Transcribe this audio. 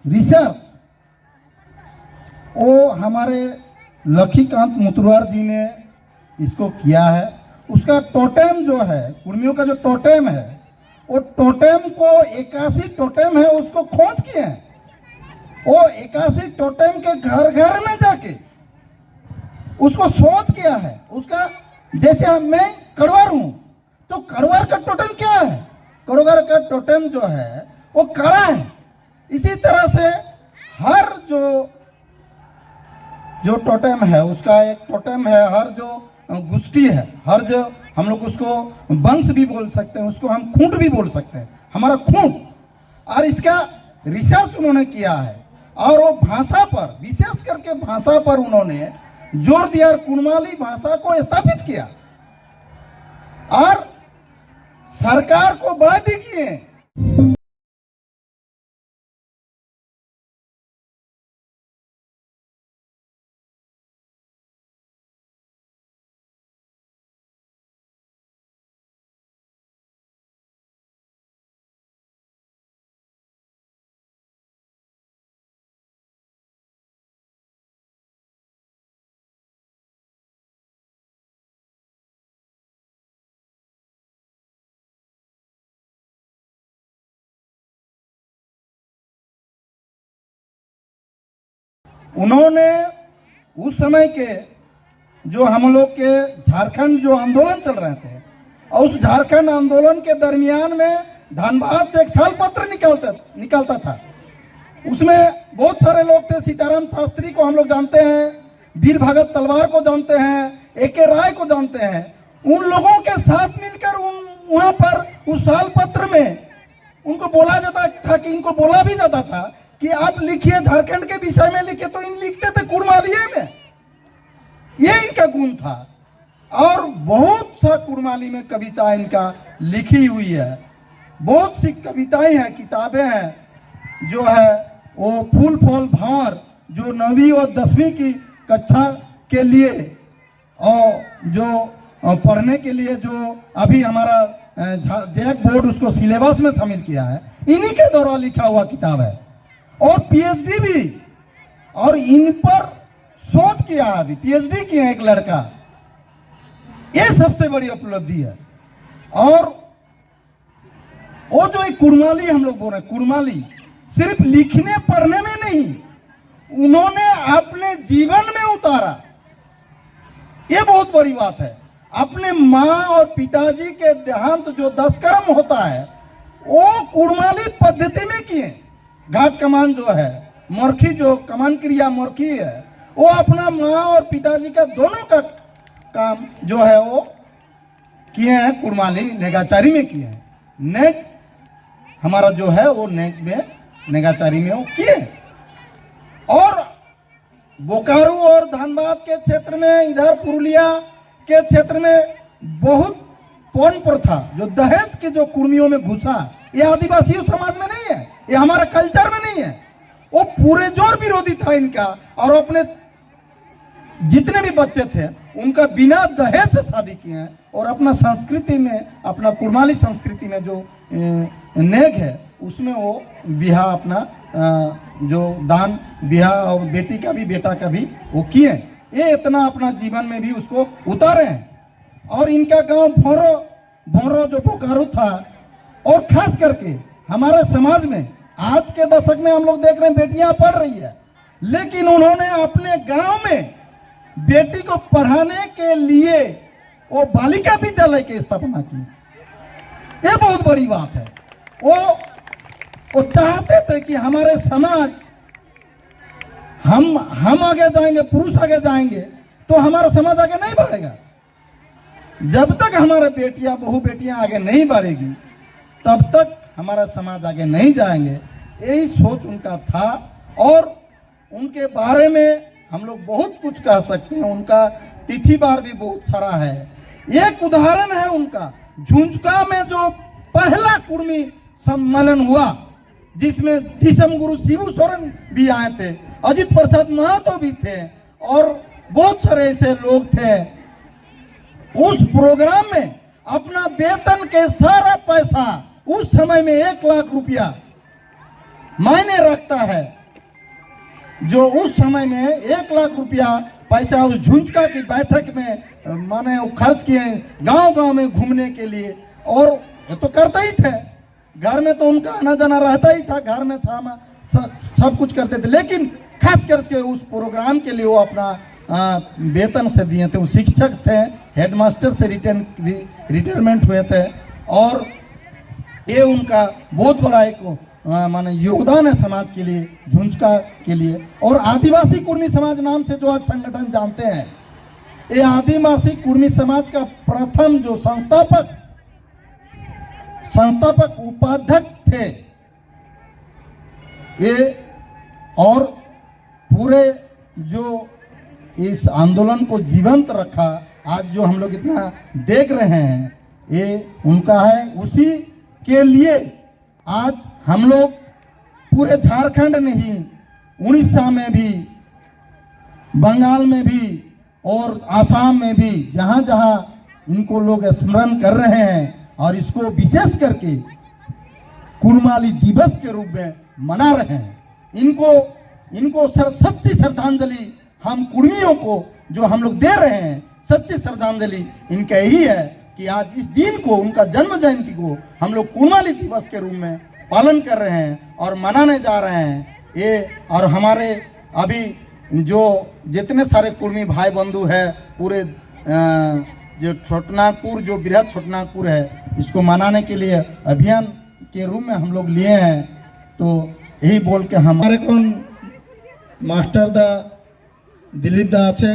Research वो हमारे लखीकांत मुतुआर जी ने इसको किया है। उसका टोटेम जो है, कुर्मियों का जो टोटेम है, वो टोटेम को 81 टोटेम है, उसको खोज किए हैं। वो 81 टोटेम के घर घर में जाके उसको शोध किया है। उसका जैसे मैं कड़वार हूं, तो कड़वार का टोटेम क्या है? कड़वार का टोटेम जो है वो कड़ा है। इसी तरह से हर जो टोटेम है उसका एक टोटेम है। हर जो गुष्टी है, हर जो हम लोग उसको वंश भी बोल सकते हैं, उसको हम खूंट भी बोल सकते हैं, हमारा खूंट। और इसका रिसर्च उन्होंने किया है और वो भाषा पर, विशेष करके भाषा पर उन्होंने जोर दिया और कुड़माली भाषा को स्थापित किया और सरकार को बाध्य किए। उन्होंने उस समय के जो हम लोग के झारखंड जो आंदोलन चल रहे थे, और उस झारखंड आंदोलन के दरमियान में धनबाद से एक साल पत्र निकलता था। उसमें बहुत सारे लोग थे। सीताराम शास्त्री को हम लोग जानते हैं, वीर भगत तलवार को जानते हैं, AK राय को जानते हैं। उन लोगों के साथ मिलकर वहां पर उस साल पत्र में उनको बोला जाता था कि इनको बोला भी जाता था कि आप लिखिए, झारखंड के विषय में लिखिए। तो इन लिखते थे कुड़मालिये में, ये इनका गुण था। और बहुत सा कुड़माली में कविता इनका लिखी हुई है। बहुत सी कविताएं हैं, किताबें हैं जो है वो फूल फल भावर, जो 9वीं और 10वीं की कक्षा के लिए और जो पढ़ने के लिए जो अभी हमारा जैक बोर्ड उसको सिलेबस में शामिल किया है, इन्हीं के द्वारा लिखा हुआ किताब है। और PhD भी, और इन पर शोध किया है, अभी PhD किया है एक लड़का। ये सबसे बड़ी उपलब्धि है। और वो जो एक कुड़माली हम लोग बोल रहे हैं, कुड़माली सिर्फ लिखने पढ़ने में नहीं, उन्होंने अपने जीवन में उतारा। ये बहुत बड़ी बात है। अपने माँ और पिताजी के देहांत जो 10 कर्म होता है, वो कुड़माली पद्धति में किए। घाट कमान जो है, मोरखी जो कमान क्रिया मोरखी है, वो अपना माँ और पिताजी का दोनों का काम जो है वो किए हैं, कुड़माली नेगाचारी में किए हैं। नेक हमारा जो है वो नेक में, नेगाचारी में वो किए। और बोकारो और धनबाद के क्षेत्र में, इधर पुरुलिया के क्षेत्र में बहुत पौन प्रथा, जो दहेज के जो कुर्मियों में घुसा, ये आदिवासी समाज में नहीं है, ये हमारा कल्चर में नहीं है। वो पूरे जोर विरोधी था इनका। और अपने जितने भी बच्चे थे उनका बिना दहेज से शादी किए हैं। और अपना संस्कृति में, अपना कुड़माली संस्कृति में जो नेग है, उसमें वो बिहा अपना जो दान बिहा, और बेटी का भी बेटा का भी वो किए। ये इतना अपना जीवन में भी उसको उतारे हैं। और इनका गांव भोरो जो बोकारो था, और खास करके हमारे समाज में आज के दशक में हम लोग देख रहे हैं बेटियां पढ़ रही है, लेकिन उन्होंने अपने गांव में बेटी को पढ़ाने के लिए वो बालिका विद्यालय की स्थापना की। ये बहुत बड़ी बात है। वो चाहते थे कि हमारे समाज, हम आगे जाएंगे, पुरुष आगे जाएंगे तो हमारा समाज आगे नहीं बढ़ेगा। जब तक हमारे बेटियां, बहू बेटियां आगे नहीं बढ़ेगी, तब तक हमारा समाज आगे नहीं जाएंगे। यही सोच उनका था। और उनके बारे में हम लोग बहुत कुछ कह सकते हैं। उनका तिथि बार भी बहुत सारा है। एक उदाहरण है उनका, झुंझुका में जो पहला कुर्मी सम्मेलन हुआ, जिसमें दिसम गुरु शिबू सोरेन भी आए थे, अजित प्रसाद महतो भी थे, और बहुत सारे ऐसे लोग थे। उस प्रोग्राम में अपना वेतन के सारा पैसा, उस समय में 1 लाख रुपया मायने रखता है, जो उस समय में 1 लाख रुपया पैसा उस झुंझुका की बैठक में माने वो खर्च किए गांव-गांव में घूमने के लिए, और ये तो करते ही थे, घर में तो उनका आना जाना रहता ही था, घर में सब कुछ करते थे, लेकिन खास करके उस प्रोग्राम के लिए वो अपना वेतन से दिए थे। वो शिक्षक थे, हेडमास्टर से रिटायरमेंट हुए थे, और ये उनका बहुत बड़ा एक माने योगदान है समाज के लिए, झुंझुका के लिए। और आदिवासी कुर्मी समाज नाम से जो आज संगठन जानते हैं, ये आदिवासी कुर्मी समाज का प्रथम जो संस्थापक उपाध्यक्ष थे ये, और पूरे जो इस आंदोलन को जीवंत रखा, आज जो हम लोग इतना देख रहे हैं, ये उनका है। उसी के लिए आज हम लोग पूरे झारखंड नहीं, उड़ीसा में भी, बंगाल में भी और आसाम में भी जहाँ जहाँ इनको लोग स्मरण कर रहे हैं, और इसको विशेष करके कुर्माली दिवस के रूप में मना रहे हैं। इनको सच्ची श्रद्धांजलि हम कुर्मियों को जो हम लोग दे रहे हैं, सच्ची श्रद्धांजलि इनका यही है कि आज इस दिन को, उनका जन्म जयंती को हम लोग कुर्माली दिवस के रूप में पालन कर रहे हैं और मनाने जा रहे हैं ये। और हमारे अभी जो जितने सारे कुर्मी भाई बंधु है, पूरे जो छोटनागपुर, जो बृहद छोटनागपुर है, इसको मनाने के लिए अभियान के रूप में हम लोग लिए हैं। तो यही बोल के हमारे कौन मास्टर दा दिलीप दा আছে